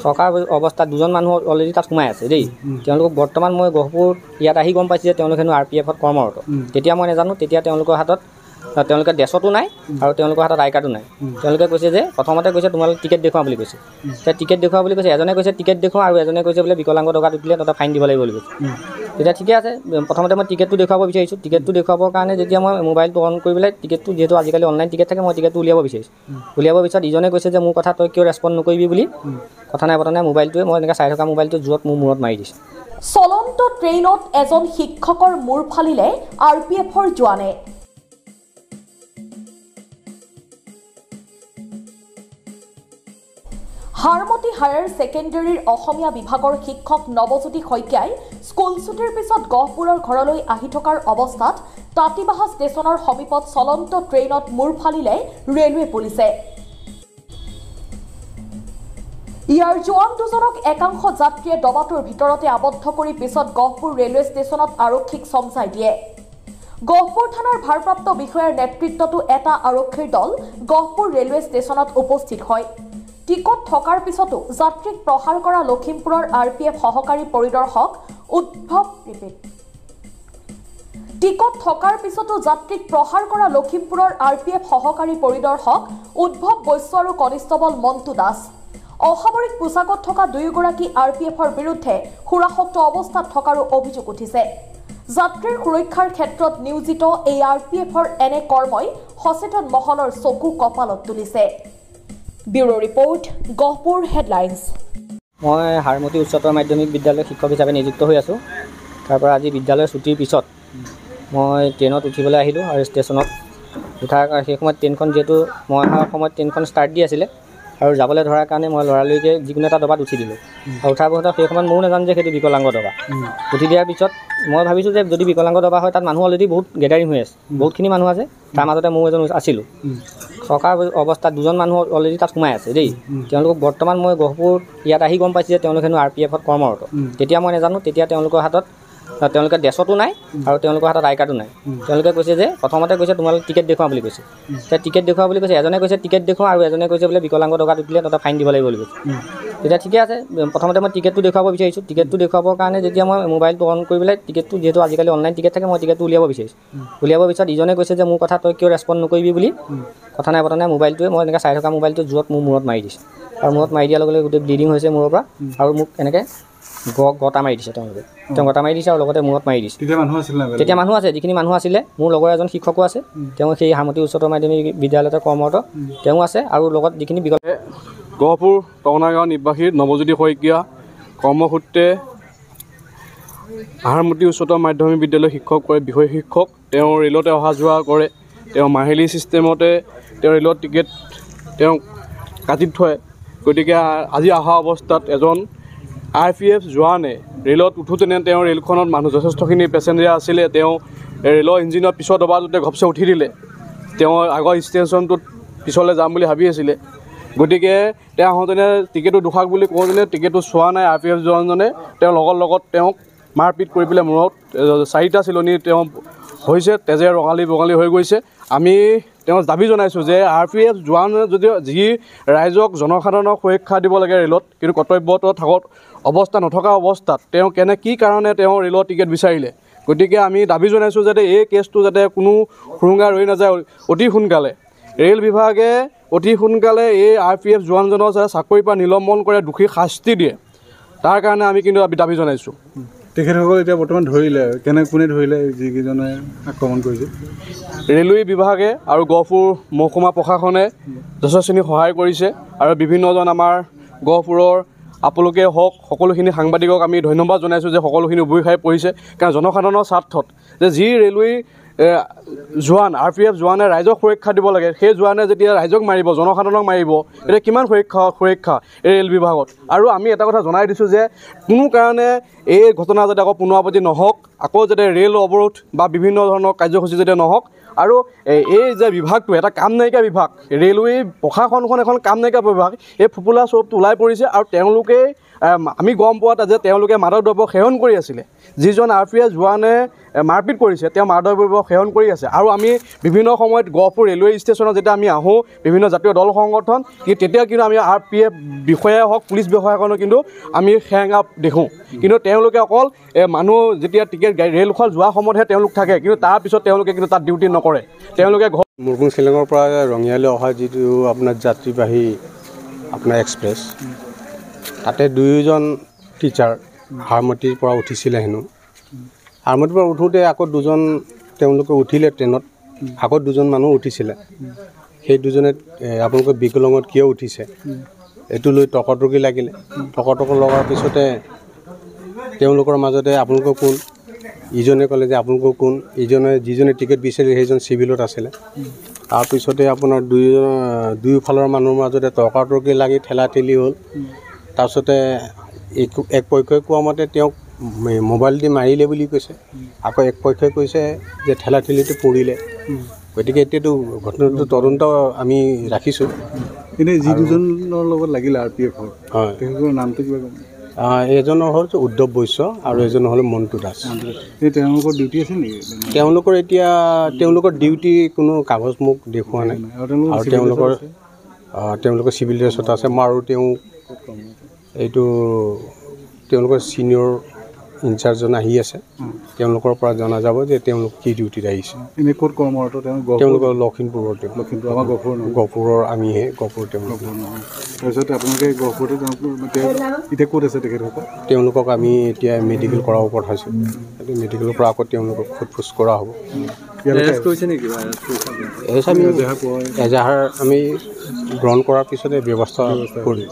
থকা অৱস্থাত দুজন মানুহ অলৰেডি তাত সোমাই আছে দেই। তেওঁলোকক বৰ্তমান মই গহপুৰ ইয়াত আহি গম পাইছোঁ যে তেওঁলোক হেনো RPFত কৰ্মৰত। তেতিয়া মই নাজানো, তেতিয়া তেওঁলোকৰ হাতত তেওঁলোকে ড্ৰেছতো নাই আৰু তেওঁলোকৰ হাতত আই কাৰ্ডো নাই। তেওঁলোকে কৈছে যে প্ৰথমতে কৈছে তোমালোক টিকেট দেখুওৱা বুলি কৈছে। তেতিয়া টিকেট দেখুওৱা বুলি কৈছে, এজনে কৈছে টিকেট দেখুওৱা আৰু এজনে কৈছে বোলে বিকলাংগ টকাত উঠিলে তহঁতে ফাইন দিব লাগিব বুলি কৈছে। তেতিয়া ঠিকে আছে, প্ৰথমতে মই টিকেটটো দেখুৱাব বিচাৰিছোঁ। টিকেটটো দেখুৱাবৰ কাৰণে যেতিয়া মই মোবাইলটো অন কৰি পেলাই টিকেটটো, যিহেতু আজিকালি অনলাইন টিকেট থাকে, মই টিকেটটো উলিয়াব বিচাৰিছোঁ। উলিয়াব পিছত ইজনে কৈছে যে মোৰ কথা তই কিয় ৰেছপণ্ড নকৰিবি বুলি। কথা নাই বতৰা নাই, মোবাইলটোৱে মই এনেকৈ চাই থকা মোবাইলটো জোৰত মোৰ মূৰত মাৰি দিছে। চলন্ত ট্ৰেইনত এজন শিক্ষকৰ মূৰ ফালিলে RPFৰ জোৱানে। হাৰমতি হায়াৰ ছেকেণ্ডেৰীৰ অসমীয়া বিভাগৰ শিক্ষক নৱজ্যোতি শইকীয়াই স্কুল ছুটিৰ পিছত গহপুৰৰ ঘৰলৈ আহি থকাৰ অৱস্থাত তাঁতিবাহা ষ্টেচনৰ সমীপত চলন্ত ট্ৰেইনত মূৰ ফালিলে ৰেলৱে পুলিচে। ইয়াৰ জোৱান দুজনক একাংশ যাত্ৰীয়ে ডবাটোৰ ভিতৰতে আবদ্ধ কৰি পিছত গহপুৰ ৰেলৱে ষ্টেচনত আৰক্ষীক চমচাই দিয়ে। গহপুৰ থানাৰ ভাৰপ্ৰাপ্ত বিষয়াৰ নেতৃত্বতো এটা আৰক্ষীৰ দল গহপুৰ ৰেলৱে ষ্টেচনত উপস্থিত হয়। টিকট থকাৰ পিছতো যাত্ৰীক প্ৰহাৰ কৰা লখিমপুৰৰ RPF সহকাৰী পৰিদৰ্শক উদ্ভৱ টিকট থকাৰ পিছতো যাত্ৰীক প্ৰহাৰ কৰা লখিমপুৰৰ RPF সহকাৰী পৰিদৰ্শক উদ্ভৱ বৈশ্য আৰু কনিষ্টবল মন্টু দাস। অসামৰিক পোছাকত থকা দুয়োগৰাকী RPFৰ বিৰুদ্ধে সুৰাসক্ত অৱস্থাত থকাৰো অভিযোগ উঠিছে। যাত্ৰীৰ সুৰক্ষাৰ ক্ষেত্ৰত নিয়োজিত এই RPFৰ এনে কৰ্মই সচেতন মহলৰ চকু কপালত তুলিছে। Bureau report, Gohpur headlines. মই হাৰমতি উচ্চতৰ মাধ্যমিক বিদ্যালয়ৰ শিক্ষক হিচাপে নিযুক্ত হৈ আছোঁ। তাৰপৰা আজি বিদ্যালয়ৰ ছুটিৰ পিছত মই ট্ৰেইনত উঠিবলৈ আহিলোঁ আৰু ষ্টেচনত উঠাৰ সেই সময়ত ট্ৰেইনখন, যিহেতু মই অহাৰ সময়ত ট্ৰেইনখন ষ্টাৰ্ট দি আছিলে আৰু যাবলৈ ধৰাৰ কাৰণে মই লৰালৰিকৈ যিকোনো এটা ডবাত উঠি দিলোঁ। আৰু উঠাৰ পিছত সেই সময়ত ময়ো নাজানো যে সেইটো বিকলাংগ ডবা। উঠি দিয়াৰ পিছত মই ভাবিছোঁ যে যদি বিকলাংগ ডবা হয় তাত মানুহ অলৰেডি বহুত গেডাৰিং হৈ আছে, বহুতখিনি মানুহ আছে, তাৰ মাজতে ময়ো এজন আছিলোঁ। থকা অৱস্থাত দুজন মানুহ অলৰেডি তাত সোমাই আছে দেই। তেওঁলোকক বৰ্তমান মই গহপুৰ ইয়াত আহি গম পাইছোঁ যে তেওঁলোক হেনো RPFত কৰ্মৰত। তেতিয়া মই নাজানো, তেতিয়া তেওঁলোকৰ হাতত তেওঁলোকে ড্ৰেছতো নাই আৰু তেওঁলোকৰ হাতত আই কাৰ্ডো নাই। তেওঁলোকে কৈছে যে প্ৰথমতে কৈছে তোমালোক টিকেট দেখুওৱা বুলি কৈছে। তেতিয়া টিকেট দেখুওৱা বুলি কৈছে, এজনে কৈছে টিকেট দেখুওৱা আৰু এজনে কৈছে বোলে বিকলাংগ টকাত উঠিলে তহঁতে ফাইন দিব লাগিব বুলি কৈছে। তেতিয়া ঠিকে আছে, প্ৰথমতে মই টিকেটটো দেখুৱাব বিচাৰিছোঁ। টিকেটটো দেখুৱাবৰ কাৰণে যেতিয়া মই মোবাইলটো অন কৰি পেলাই টিকেটটো, যিহেতু আজিকালি অনলাইন টিকেট থাকে, মই টিকেটটো উলিয়াব বিচাৰিছোঁ। উলিয়াব পিছত ইজনে কৈছে যে মোৰ কথা তই কিয় ৰেছপণ্ড নকৰিবি বুলি। কথা নাই বতৰা নাই, মোবাইলটোৱে মই এনেকৈ চাই থকা মোবাইলটো জোৰত মোৰ মূৰত মাৰি দিছে। আৰু মূৰত মাৰি দিয়াৰ লগে লগে গোটেই ব্লিডিং হৈছে মূৰৰ পৰা, আৰু মোক এনেকৈ গটা মাৰি দিছে। তেওঁ গটা মাৰি দিছে আৰু লগতে মূৰত মাৰি দিছে। তেতিয়া মানুহ আছে, যিখিনি মানুহ আছিলে, মোৰ লগৰ এজন শিক্ষকো আছে, তেওঁ সেই হাৰমতি উচ্চতৰ মাধ্যমিক বিদ্যালয়তে কৰ্মৰত, তেওঁ আছে, আৰু লগত যিখিনি গহপুৰ টঙনা গাঁও নিবাসী নৱজ্যোতি শইকীয়া কৰ্মসূত্ৰে হাৰমতি উচ্চতৰ মাধ্যমিক বিদ্যালয়ৰ শিক্ষক কৰে, বিষয় শিক্ষক। তেওঁ ৰে'লতে অহা যোৱা কৰে। তেওঁ মাহিলী ছিষ্টেমতে তেওঁ ৰে'লৰ টিকেট তেওঁ কাটি থয়। গতিকে আজি অহা অৱস্থাত এজন RPF জোৱানে ৰে'লত উঠোঁতেনে তেওঁ ৰে'লখনত মানুহ যথেষ্টখিনি পেছেঞ্জাৰ আছিলে। তেওঁ ৰে'লৰ ইঞ্জিনৰ পিছৰ ডবাটোতে ঘপচে উঠি দিলে। তেওঁ আগৰ ষ্টেচনটোত পিছলৈ যাম বুলি ভাবি আছিলে। গতিকে তেওঁ আহোঁতেনে টিকেটটো দুখাক বুলি কওঁতেনে টিকেটটো চোৱা নাই RPF জোৱানজনে। তেওঁ লগত তেওঁক মাৰপিট কৰি পেলাই মূৰত 4টা চিলনি তেওঁ হৈছে, তেজে ৰঙালী বঙালী হৈ গৈছে। আমি তেওঁ দাবী জনাইছোঁ যে RPF জোৱানে যদিও যি ৰাইজক জনসাধাৰণক সুৰক্ষা দিব লাগে ৰে'লত, কিন্তু কৰ্তব্যত অৱস্থা নথকা অৱস্থাত তেওঁ কি কাৰণে তেওঁ ৰে'লৰ টিকেট বিচাৰিলে। গতিকে আমি দাবী জনাইছোঁ যাতে এই কেছটো যাতে কোনো সুৰুঙা ৰৈ নাযায়, অতি সোনকালে ৰে'ল বিভাগে অতি সোনকালে এই RPF জোৱানজনৰ যাতে চাকৰিৰ পৰা নিলম্বন কৰে, দোষী শাস্তি দিয়ে, তাৰ কাৰণে আমি কিন্তু দাবী জনাইছোঁ। তেখেতসকল এতিয়া বৰ্তমান ধৰিলে, কোনে ধৰিলে যিকেইজনে আক্ৰমণ কৰিছে? ৰেলৱে বিভাগে আৰু গহপুৰ মহকুমা প্ৰশাসনে যথেষ্টখিনি সহায় কৰিছে, আৰু বিভিন্নজন আমাৰ গহপুৰৰ আপোনালোকে হওক, সকলোখিনি সাংবাদিকক আমি ধন্যবাদ জনাইছোঁ যে সকলোখিনি উবুৰি খাই পৰিছে। কাৰণ জনসাধাৰণৰ স্বাৰ্থত যে যি ৰেলৱে জোৱান RPF জোৱানে ৰাইজক সুৰক্ষা দিব লাগে, সেই জোৱানে যেতিয়া ৰাইজক মাৰিব, জনসাধাৰণক মাৰিব, এতিয়া কিমান সুৰক্ষা এই ৰেল বিভাগত। আৰু আমি এটা কথা জনাই দিছোঁ যে কোনো কাৰণে এই ঘটনা যাতে আকৌ পুনৰাবৃত্তি নহওক, আকৌ যাতে ৰেল অৱৰোধ বা বিভিন্ন ধৰণৰ কাৰ্যসূচী যাতে নহওক, আৰু এই যে বিভাগটো এটা কাম নাইকিয়া বিভাগ, ৰেলৱে প্ৰশাসনখন এখন কাম নাইকিয়া বিভাগ, এই ফোপোলা চবটো ওলাই পৰিছে। আৰু তেওঁলোকে আমি গম পোৱাত যে তেওঁলোকে মাদক দ্ৰব্য সেৱন কৰি আছিলে। যিজন RPF জোৱানে মাৰপিট কৰিছে তেওঁ মাদক দ্ৰব্য সেৱন কৰি আছে। আৰু আমি বিভিন্ন সময়ত গহপুৰ ৰেলৱে ষ্টেচনত যেতিয়া আমি আহোঁ বিভিন্ন জাতীয় দল সংগঠন, তেতিয়া কিন্তু আমি RPF বিষয়াই হওক পুলিচ বিষয়াসকলক কিন্তু আমি সেৰেঙা দেখোঁ। কিন্তু তেওঁলোকে অকল মানুহ যেতিয়া টিকেট ৰেলখন যোৱা সময়তহে তেওঁলোক থাকে, কিন্তু তাৰপিছত তেওঁলোকে কিন্তু তাত ডিউটি নকৰে। তেওঁলোকে মুৰ্গুং শ্বিলঙৰ পৰা ৰঙিয়ালৈ অহা যিটো আপোনাৰ যাত্ৰীবাহী আপোনাৰ এক্সপ্ৰেছ, তাতে 2জন টিচাৰ হাৰমতিৰ পৰা উঠিছিলে হেনো। হাৰমতিৰ পৰা উঠোঁতে আকৌ 2জন তেওঁলোকে উঠিলে ট্ৰেইনত, আকৌ 2জন মানুহ উঠিছিলে। সেই 2জনে আপোনালোকে বিকলঙত কিয় উঠিছে এইটো লৈ তৰ্কতৰ্কি লাগিলে। তৰ্কতৰ্কি লগাৰ পিছতে তেওঁলোকৰ মাজতে আপোনালোকৰ কোন, ইজনে ক'লে যে আপোনালোকৰ কোন, যিজনে টিকেট বিচাৰিলে সেইজন চিভিলত আছিলে। তাৰপিছতে আপোনাৰ দুয়োফালৰ মানুহৰ মাজতে তৰ্কাতৰ্কি লাগি ঠেলাঠেলি হ'ল। তাৰপিছতে এক পক্ষই কোৱা মতে তেওঁক মোবাইল দি মাৰিলে বুলি কৈছে, আকৌ এক পক্ষই কৈছে যে ঠেলাঠেলিটো পৰিলে। গতিকে এতিয়াতো ঘটনাটো তদন্ত আমি ৰাখিছোঁ। এনেই যি 2জনৰ লগত লাগিলে RPFৰ, হয়, তেওঁলোকৰ নামটো কিবা গম? এজনৰ হ'ল উদ্ধৱ বৈশ্য আৰু এজনৰ হ'ল মণ্টু দাস। এই তেওঁলোকৰ ডিউটি আছে নেকি? তেওঁলোকৰ ডিউটি কোনো কাগজ মোক দেখুওৱা নাই। আৰু তেওঁলোকৰ চিভিল ড্ৰেছত আছে। আৰু তেওঁলোকৰ ছিনিয়ৰ ইনচাৰ্জজন আহি আছে, তেওঁলোকৰ পৰা জনা যাব যে তেওঁলোক কি ডিউটিত আহিছে। এনেই ক'ত কৰ্মৰত তেওঁলোকৰ লখিমপুৰৰ, আমাৰ গহপুৰৰ আমিহে গহপুৰ তেওঁলোক। তাৰপিছত আপোনালোকে গহপুৰতে এতিয়া ক'ত আছে তেখেতসকল? তেওঁলোকক আমি এতিয়া মেডিকেল কৰাব পঠাইছোঁ। মেডিকেলৰ পৰা আকৌ তেওঁলোকক সোধপোছ কৰা হ'ব। এজাহাৰ আমি গ্ৰহণ কৰাৰ পিছতে ব্যৱস্থা কৰিম।